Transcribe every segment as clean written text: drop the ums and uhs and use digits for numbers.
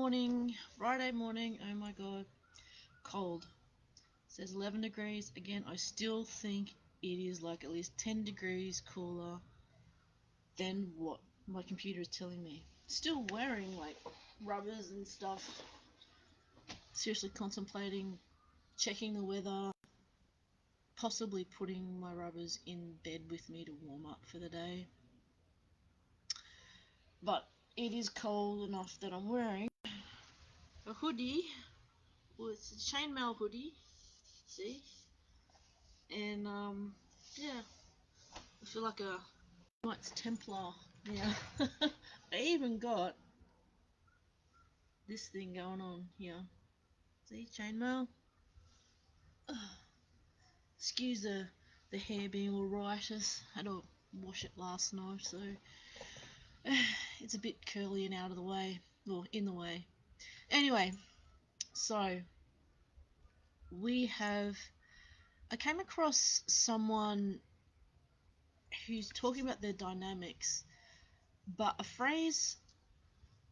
morning, Friday morning. Oh my god, cold. It says 11 degrees. Again, I still think it is like at least 10 degrees cooler than what my computer is telling me. Still wearing like rubbers and stuff. Seriously contemplating checking the weather, possibly putting my rubbers in bed with me to warm up for the day. But it is cold enough that I'm wearing a hoodie. Well, it's a chainmail hoodie. See? And yeah, I feel like a Knights Templar. Yeah. I even got this thing going on here. See, chainmail. Excuse the hair being all riotous. I had to wash it last night, so it's a bit curly and out of the way, or in the way. Anyway, so I came across someone who's talking about their dynamics, but a phrase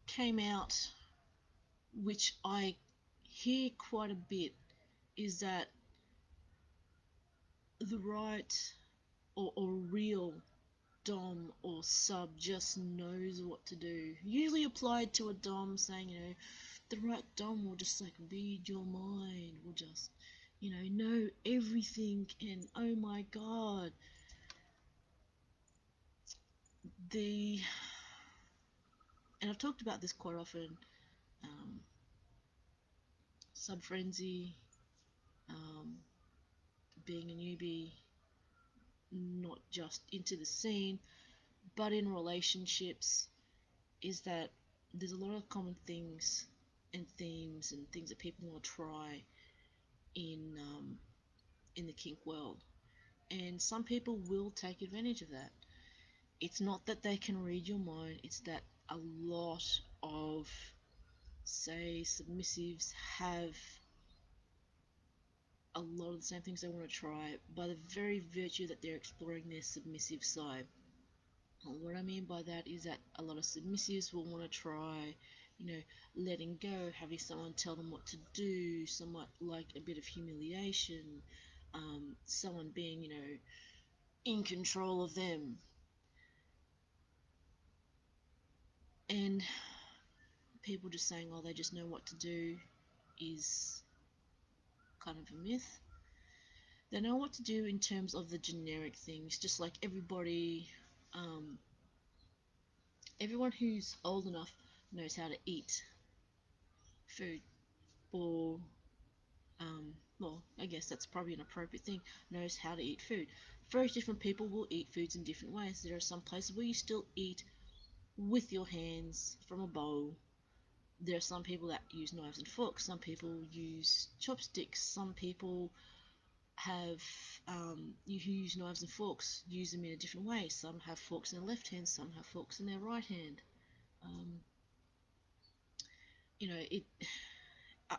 came out which I hear quite a bit, is that the right or real dom or sub just knows what to do. Usually applied to a dom, saying, the right dom will just like read your mind, will just, know everything, and oh my god. And I've talked about this quite often, sub frenzy, um, being a newbie, not just into the scene, but in relationships, is that there's a lot of common things and themes and things that people want to try in the kink world, and some people will take advantage of that. It's not that they can read your mind, it's that a lot of, say, submissives have a lot of the same things they want to try by the very virtue that they're exploring their submissive side. And what I mean by that is that a lot of submissives will want to try, letting go, having someone tell them what to do, somewhat like a bit of humiliation, someone being, in control of them. And people just saying, oh, they just know what to do, is kind of a myth. They know what to do in terms of the generic things, just like everyone who's old enough knows how to eat food, or well, I guess that's probably an appropriate thing, knows how to eat food. Various different people will eat foods in different ways. There are some places where you still eat with your hands from a bowl. There are some people that use knives and forks. Some people use chopsticks. Some people have you who use knives and forks use them in a different way. Some have forks in their left hand, some have forks in their right hand. Um, it.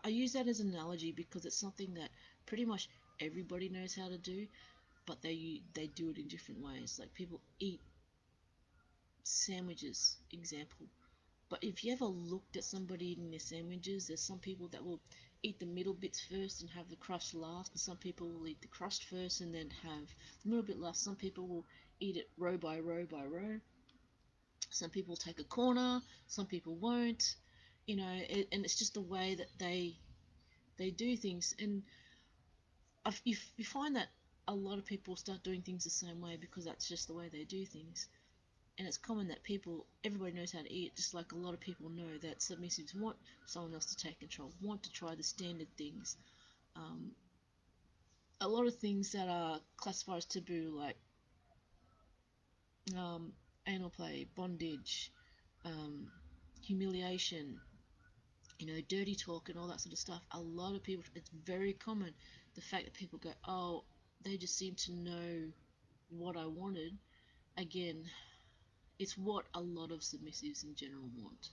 I use that as an analogy because it's something that pretty much everybody knows how to do, but they do it in different ways. Like people eat sandwiches, example. But if you ever looked at somebody eating their sandwiches, there's some people that will eat the middle bits first and have the crust last, and some people will eat the crust first and then have the middle bit last. Some people will eat it row by row by row. Some people take a corner, some people won't. And it's just the way that they do things. And you find that a lot of people start doing things the same way because that's just the way they do things. And it's common that everybody knows how to eat, just like a lot of people know that submissives want someone else to take control, want to try the standard things. A lot of things that are classified as taboo, like um, anal play, bondage, um, humiliation, dirty talk and all that sort of stuff. A lot of people, it's very common, the fact that people go, oh, they just seem to know what I wanted. Again, it's what a lot of submissives in general want.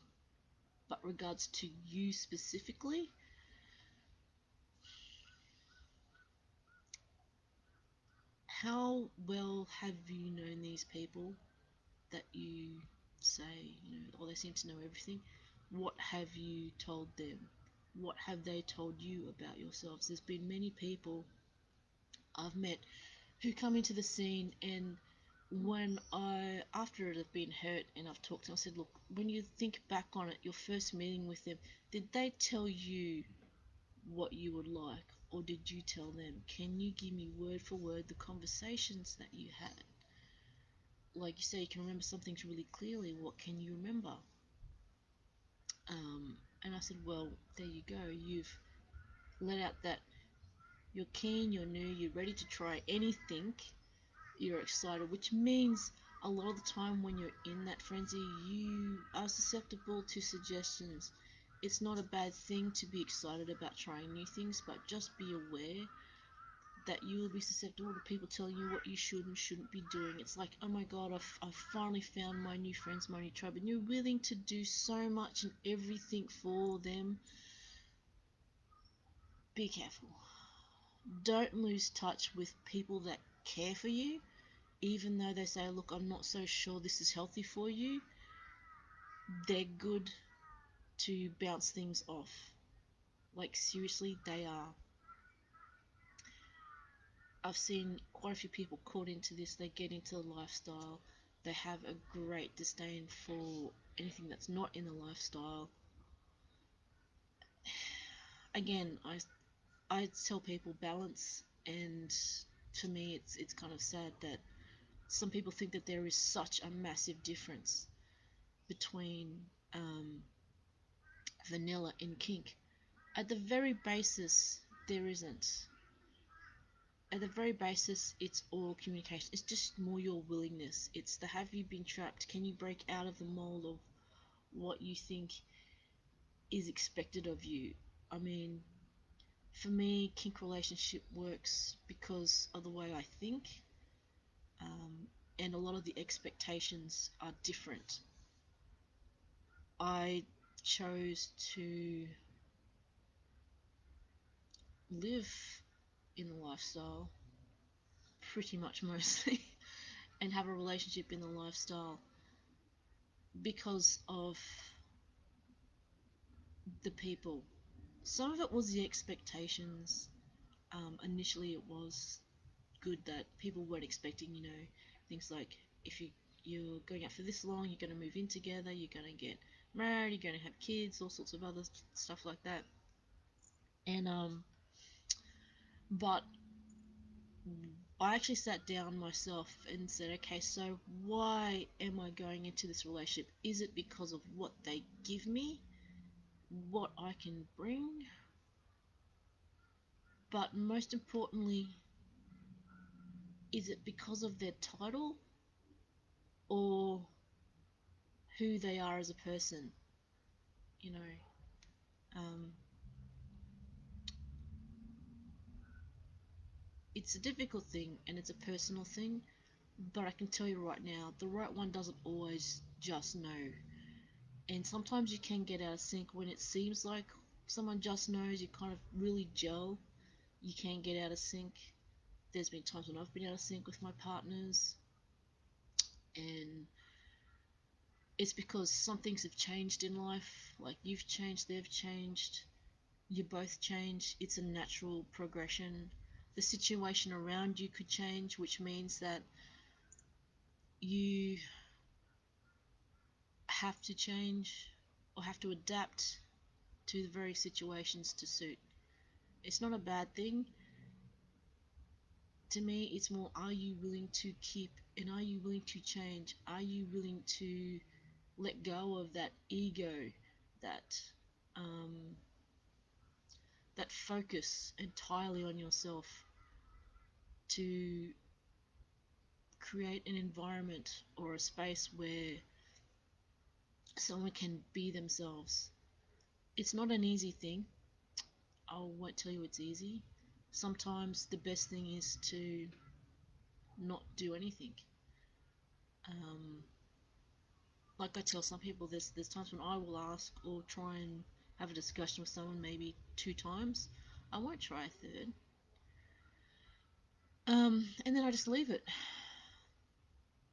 But regards to you specifically, how well have you known these people that you say, oh, they seem to know everything? What have you told them? What have they told you about yourselves? There's been many people I've met who come into the scene, and when after it have been hurt and I've talked to them, I said, look, when you think back on it, your first meeting with them, did they tell you what you would like, or did you tell them? Can you give me word for word the conversations that you had? Like you say, you can remember some things really clearly. What can you remember? And I said, well, there you go. You've let out that you're keen, you're new, you're ready to try anything, you're excited, which means a lot of the time when you're in that frenzy, you are susceptible to suggestions. It's not a bad thing to be excited about trying new things, but just be aware that you will be susceptible to people telling you what you should and shouldn't be doing. It's like, oh my god, I've finally found my new friends, my new tribe, and you're willing to do so much and everything for them. Be careful. Don't lose touch with people that care for you, even though they say, look, I'm not so sure this is healthy for you. They're good to bounce things off. Like, seriously, they are. I've seen quite a few people caught into this. They get into the lifestyle, they have a great disdain for anything that's not in the lifestyle. Again, I tell people balance, and for me it's kind of sad that some people think that there is such a massive difference between vanilla and kink. At the very basis, there isn't. At the very basis, it's all communication. It's just more your willingness. It's the have you been trapped? Can you break out of the mold of what you think is expected of you? I mean, for me, kink relationship works because of the way I think, and a lot of the expectations are different. I chose to live in the lifestyle pretty much mostly and have a relationship in the lifestyle because of the people. Some of it was the expectations. Initially, it was good that people weren't expecting, things like if you're going out for this long, you're going to move in together, you're going to get married, you're going to have kids, all sorts of other stuff like that. And but I actually sat down myself and said, okay, so why am I going into this relationship? Is it because of what they give me, what I can bring? But most importantly, is it because of their title or who they are as a person? You know, um, it's a difficult thing and it's a personal thing, but I can tell you right now, the right one doesn't always just know. And sometimes you can get out of sync when it seems like someone just knows, you kind of really gel, you can get out of sync. There's been times when I've been out of sync with my partners, and it's because some things have changed in life. Like, you've changed, they've changed, you both change. It's a natural progression. The situation around you could change, which means that you have to change or have to adapt to the very situations to suit. It's not a bad thing. To me, it's more, are you willing to keep and are you willing to change? Are you willing to let go of that ego, that um, that focus entirely on yourself to create an environment or a space where someone can be themselves? It's not an easy thing. I won't tell you it's easy. Sometimes the best thing is to not do anything. Um, like I tell some people, there's times when I will ask or try and have a discussion with someone maybe 2 times. I won't try a third. And then I just leave it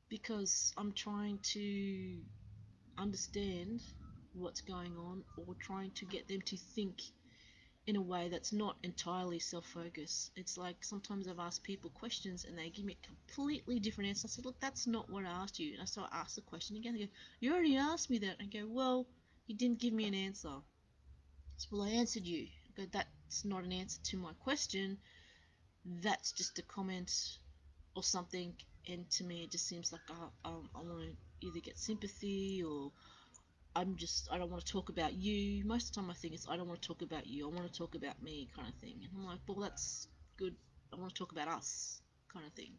because I'm trying to understand what's going on, or trying to get them to think in a way that's not entirely self-focused. It's like sometimes I've asked people questions and they give me a completely different answer. I said, look, that's not what I asked you. And so I ask the question again. They go, you already asked me that. I go, well, you didn't give me an answer. So, well, I answered you. I go, that's not an answer to my question. That's just a comment or something. And to me, it just seems like I want to either get sympathy, or I don't want to talk about you. Most of the time I think it's, I don't want to talk about you, I want to talk about me, kind of thing. And I'm like, well, that's good. I want to talk about us, kind of thing.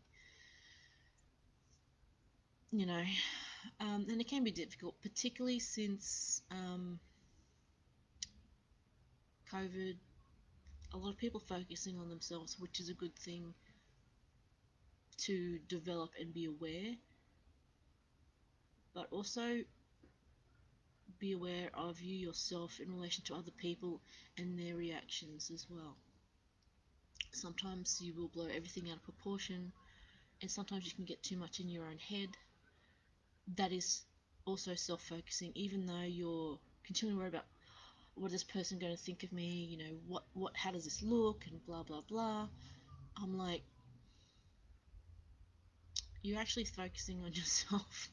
You know, and it can be difficult, particularly since COVID. A lot of people focusing on themselves, which is a good thing to develop and be aware, but also be aware of you yourself in relation to other people and their reactions as well. Sometimes you will blow everything out of proportion, and sometimes you can get too much in your own head. That is also self-focusing, even though you're continuing to worry about, what is this person going to think of me, you know, how does this look, and blah blah blah. I'm like, you're actually focusing on yourself.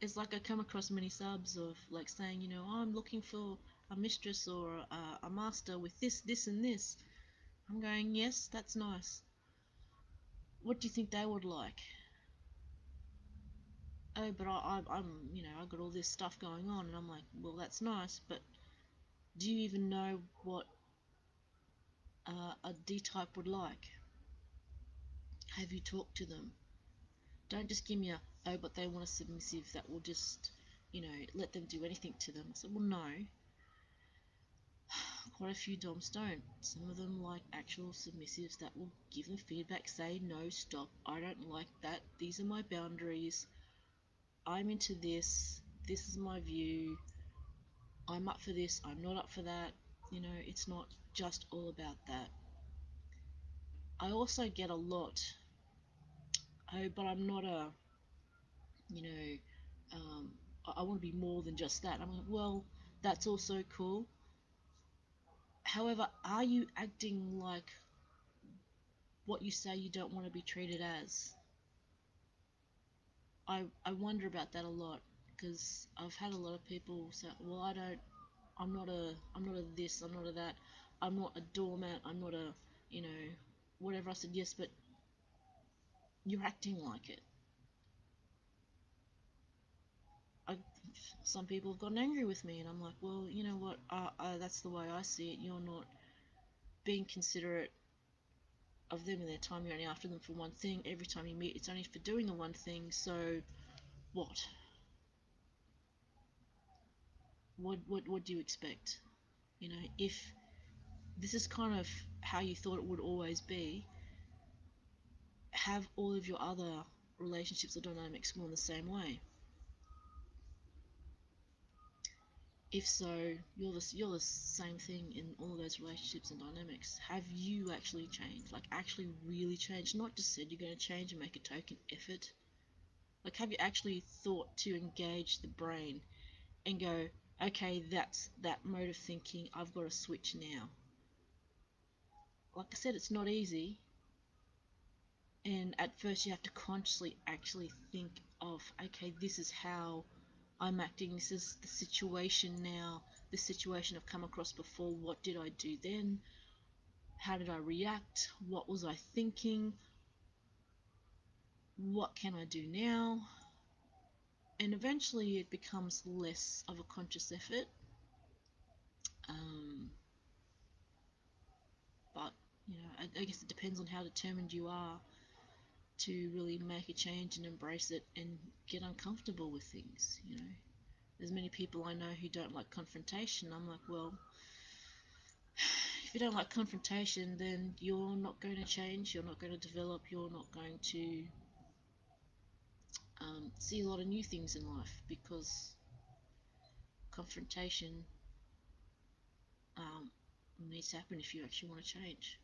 It's like I come across many subs of like saying, you know, oh, I'm looking for a mistress or a master with this and this. I'm going, yes, that's nice. What do you think they would like? Oh, but I'm, you know, I got all this stuff going on. And I'm like, well, that's nice, but do you even know what a D-type would like? Have you talked to them? Don't just give me a, oh, but they want a submissive that will just, you know, let them do anything to them. I said, well, no. Quite a few doms don't. Some of them like actual submissives that will give them feedback, say, no, stop, I don't like that, these are my boundaries, I'm into this is my view, I'm up for this, I'm not up for that. You know, it's not just all about that. I also get a lot, oh, but I'm not a, you know, I want to be more than just that. I'm like, well, that's also cool. However, are you acting like what you say you don't want to be treated as? I wonder about that a lot, because I've had a lot of people say, well, I'm not a this, I'm not a that, I'm not a doormat, I'm not a, you know, whatever. I said, yes, but you're acting like it. I, some people have gotten angry with me, and I'm like, well, you know what, that's the way I see it. You're not being considerate of them and their time. You're only after them for one thing. Every time you meet, it's only for doing the one thing. So what? What do you expect? You know, if this is kind of how you thought it would always be, have all of your other relationships or dynamics go in the same way. If so, you're the same thing in all of those relationships and dynamics. Have you actually changed? Like, actually really changed? Not just said you're going to change and make a token effort. Like, have you actually thought to engage the brain and go, okay, that's that mode of thinking, I've got to switch now. Like I said, it's not easy, and at first you have to consciously actually think of, okay, this is how I'm acting, this is the situation now, this situation I've come across before, what did I do then, how did I react, what was I thinking, what can I do now. And eventually it becomes less of a conscious effort, um, but you know, I guess it depends on how determined you are to really make a change and embrace it and get uncomfortable with things. You know, there's many people I know who don't like confrontation. I'm like, well, if you don't like confrontation, then you're not going to change, you're not going to develop, you're not going to see a lot of new things in life, because confrontation um, needs to happen if you actually want to change.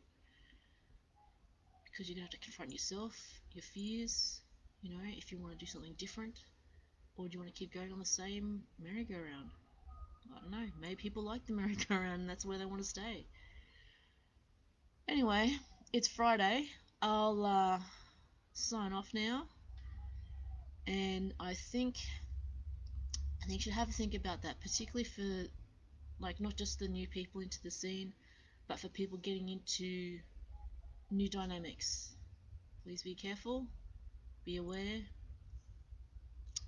Because you're going to have to confront yourself, your fears, you know, if you want to do something different, or do you want to keep going on the same merry-go-round? I don't know, maybe people like the merry-go-round and that's where they want to stay. Anyway, it's Friday. I'll sign off now, and I think you should have a think about that, particularly for like not just the new people into the scene, but for people getting into new dynamics. Please be careful, be aware,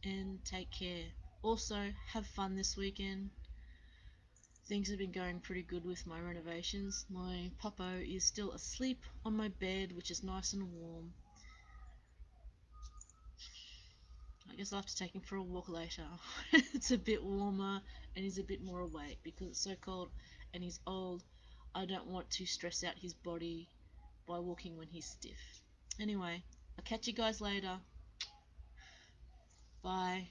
and take care. Also, have fun this weekend. Things have been going pretty good with my renovations. My Popo is still asleep on my bed, which is nice and warm. I guess I'll have to take him for a walk later. It's a bit warmer and he's a bit more awake because it's so cold and he's old. I don't want to stress out his body by walking when he's stiff. Anyway, I'll catch you guys later. Bye.